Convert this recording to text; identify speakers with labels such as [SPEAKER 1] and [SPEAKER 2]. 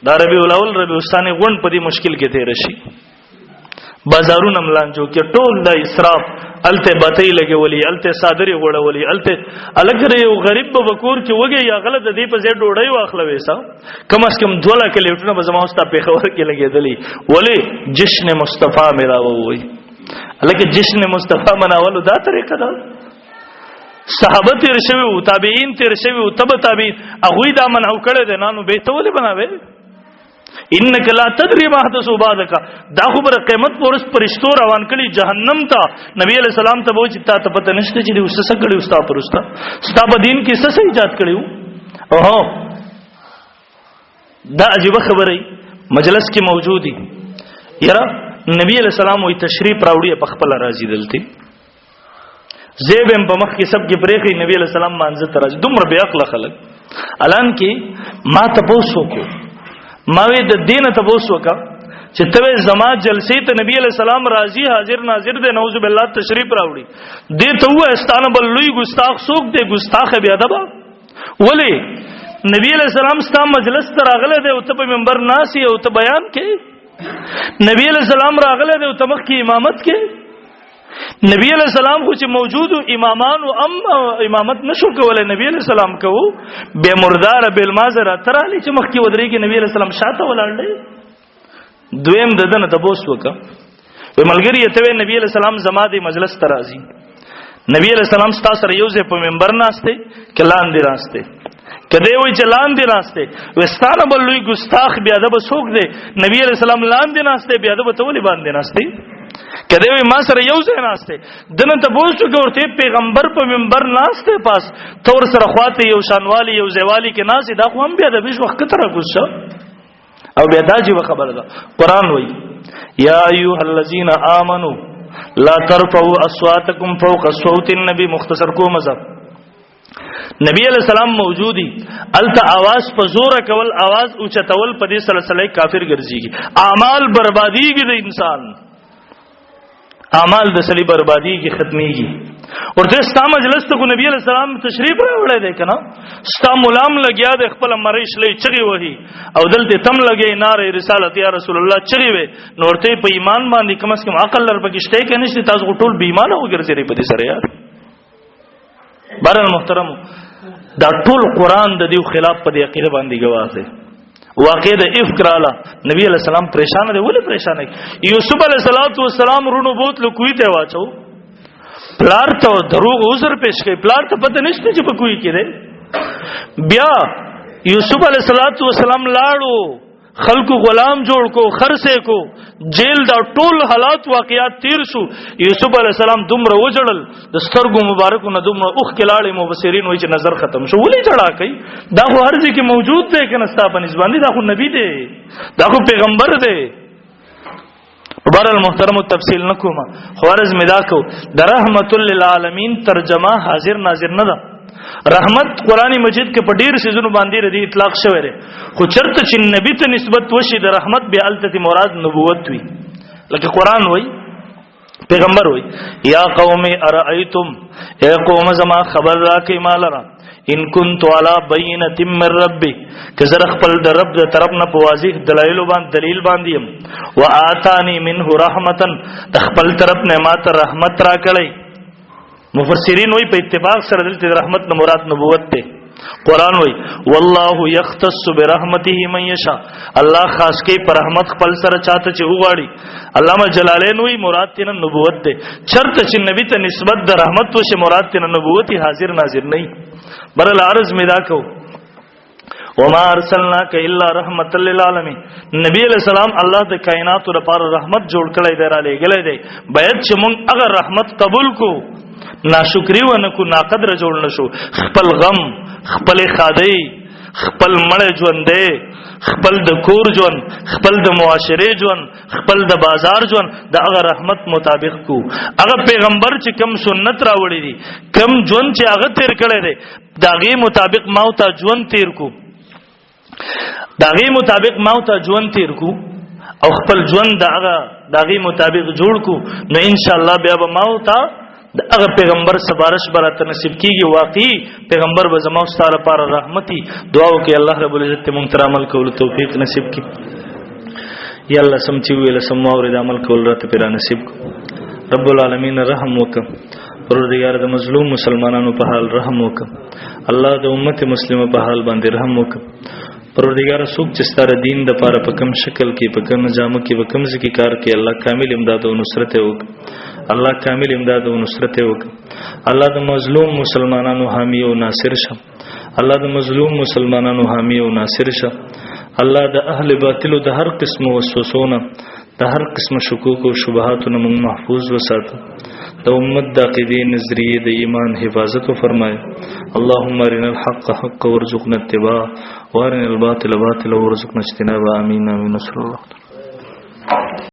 [SPEAKER 1] دا ربیع الاول ربیع الثانی غون په دې مشکل کې تیر شي بازارونه ملانجو کې ټول د اسراف الته باتې لګولي الته صادري غړولي الته الګره یو غریب په بکور کې وګي یا غلط دی په ځای ډوډۍ واخلوي سا کم از کم 2 لک لیټونه به زما واستہ په خبر کې لګېدلی ولی جشن مصطفی میرا وای الکه جشن مصطفی مناولو دا طریقه ده صحابه تیر شوی او تابعین تیر شوی او تبع تابعین هغه دا منعو کړي د نانو به ته ولې بناوي انک لا تدری ما حدث بعدک دا خبر قیامت پورس پرشتو روان کړي جهنم ته نبی علیہ السلام ته وځي ته پته نشته چې اوس څه کړي اوستا پرستا ستا په دین کې څه ایجاد کړیو اوه دا عجیب خبره مجلس کې موجودی یرا نبی علیہ السلام وی تشریف راوړي په خپل راضی دلته زیبم په مخ کې سب کې پرېخي نبی علیہ السلام مانځه ترځ دومره بیا عقل خلک الان کې ما تاسو کو ما وی د دین تاسو کا چې ته زما جلسې ته نبی علیہ السلام راضی حاضر ناظر دے نعوذ بالله تشریف راوړي دې ته و استانه بل لوی ګستاخ سوق دے ګستاخ بیا دبا ولی نبی علیہ السلام ستا مجلس ته راغله دے او ته په منبر ناسی او ته بیان کې نبی علیہ السلام راغله دے او ته مخ کې امامت کې نبی علیہ السلام خو چې موجود امامان او امامت نشو کولای نبی علیہ السلام کو بے مردار بالمازر ترالی چې مخ کې ودرې کې نبی علیہ السلام شاته ولاړل دویم ددن تبوس وکا و ملګری ته نبی علیہ السلام زما د مجلس ترازی نبی علیہ السلام ستا سره یوځه په منبر ناشته کلام دی راسته کده وی چلان دی ناشته وستانه بل لوی ګستاخ بیا د بسوک دی نبی علیہ السلام لان دی ناشته بیا د بتولی باندې ناشته کده وی ما سره یوځه ناشته دنه تبوس وکا ورته پیغمبر په منبر ناشته پاس تور سره خواته یو شانوالی یو زیوالی کې ناشته دا خو هم بیا د بیش وخت تر غوسه او بیا دا جی خبره ده قران وای یا ایها الذین آمنو لا ترفعوا اصواتکم فوق صوت النبی مختصر کو مذهب نبی علیہ السلام موجودی التا आवाज په زور کول आवाज اوچتول په دې سلسله کافر ګرځيږي اعمال بربادیږي د انسان اعمال د سلی بربادیږي ختميږي ورته ستا مجلس ته نبی علیہ السلام تشریف راوړی دی کنه ستا ملام لګیا د خپل مریش لې چغي وਹੀ او دلته تم لګې ناره رسالت یا رسول الله چغي وې نورته په ایمان باندې کم از کم عقل لر پکشته کې نشي تاسو ټول بې ایمان وګرځي په دې سره یار بارل محترم دا ټول قران د دې خلاف په دې عقیده باندې گواه دی واقع د افکراله نبی علیہ السلام پریشان دی ولې پریشان دی یوسف علیہ السلام رونو بوت لکوي ته واچو پلار ته دروغ عذر پیش کړي پلار ته پته نشته چې په کوی کې دی بیا یوسف علیہ السلام لاړو خلق غلام جوړ کو خرڅه کو جیل دا ټول حالات واقعات تیر شو یوسف علیہ السلام دومره وجړل د سترګو مبارکو نه دومره اوخ کلاړې مبصرین وای چې نظر ختم شو ولې جړا کوي دا خو هر ځای کې موجود دی کنه ستا په نسبت دا خو نبی دی دا خو پیغمبر دی بہرحال محترم تفصیل نکوم خوارز مدا کو د رحمت للعالمین ترجمه حاضر ناظر نه ده رحمت قرآن مجید کې په ډیر سيزونو باندې ردی اطلاق شوی دی خو چرته چې نبی ته نسبت وشي د رحمت به الته مراد نبوت وي لکه قرآن وای پیغمبر وای یا قوم ارایتم اے قوم زما خبر راکې مالرا ان كنت على بينه من ربي کزر خپل د رب د طرف نه په واضح دلایل باندې يم واتاني منه رحمتا خپل طرف نه ماته رحمت را کړی مفسرین وای په اتفاق سره دلته رحمت نه مراد نبوت ته قران وای والله يختص برحمته من يشاء الله خاص کې پر رحمت خپل سره چاته چې وغاړي علامه جلالین وای مراد ته نبوت ته چرته چې نبی ته نسبت د رحمت وشه مراد ته نبوت حاضر ناظر نه برل عرض میدا کو وما ارسلناک الا رحمت للعالمین نبی علیہ السلام الله د کائنات لپاره رحمت جوړ کړی دی را لګلې دی باید چې مونږ اگر رحمت قبول کو ناشکری ونکو ناقدر جوړ نشو خپل غم خپل خادای خپل مړ ژوندې خپل د کور ژوند خپل د معاشره ژوند خپل د بازار ژوند د هغه رحمت مطابق کو هغه پیغمبر چې کم سنت راوړي دي کم ژوند چې هغه تیر کړی دی داغه مطابق ماوته ژوند تیر کو داغه مطابق ماوته ژوند تیر کو او خپل ژوند داغه مطابق جوړ کو نو ان شاء الله بیا به ماوته د هغه پیغمبر سبارش براته نصیب کیږي. واقعي پیغمبر به زموږ ستاره لپاره رحمتي. دعا وکي الله رب العزت موږ تر عمل کولو توفیق نصیب کړي. یا الله سم چې ویل سم اورید عمل کول راته پیرا نصیب کو. رب العالمین رحم وکم. پروردگار د مظلوم مسلمانانو په حال رحم وکم. الله د امت مسلمه په حال باندې رحم وکم. پروردگار څوک چې ستاره دین د پاره په کم شکل کې په کم جامه کې په کم ځکه کار کې الله کامل امداد او نصرت وکړي. الله کامل امداد او نصرت وکړي. الله د مظلوم مسلمانانو حامی او ناصر شه. الله د مظلوم مسلمانانو حامی او ناصر شه. الله د اهل باطل د هر قسم وسوسونه د هر قسم شکوک او شبهات نه موږ محفوظ وساتو. د امت د عقیدې نظریه د ایمان حفاظت فرمای. اللهم ارنا الحق حقا وارزقنا اتباعه وارنا الباطل باطلا وارزقنا اجتنابه. امين امين. صلی الله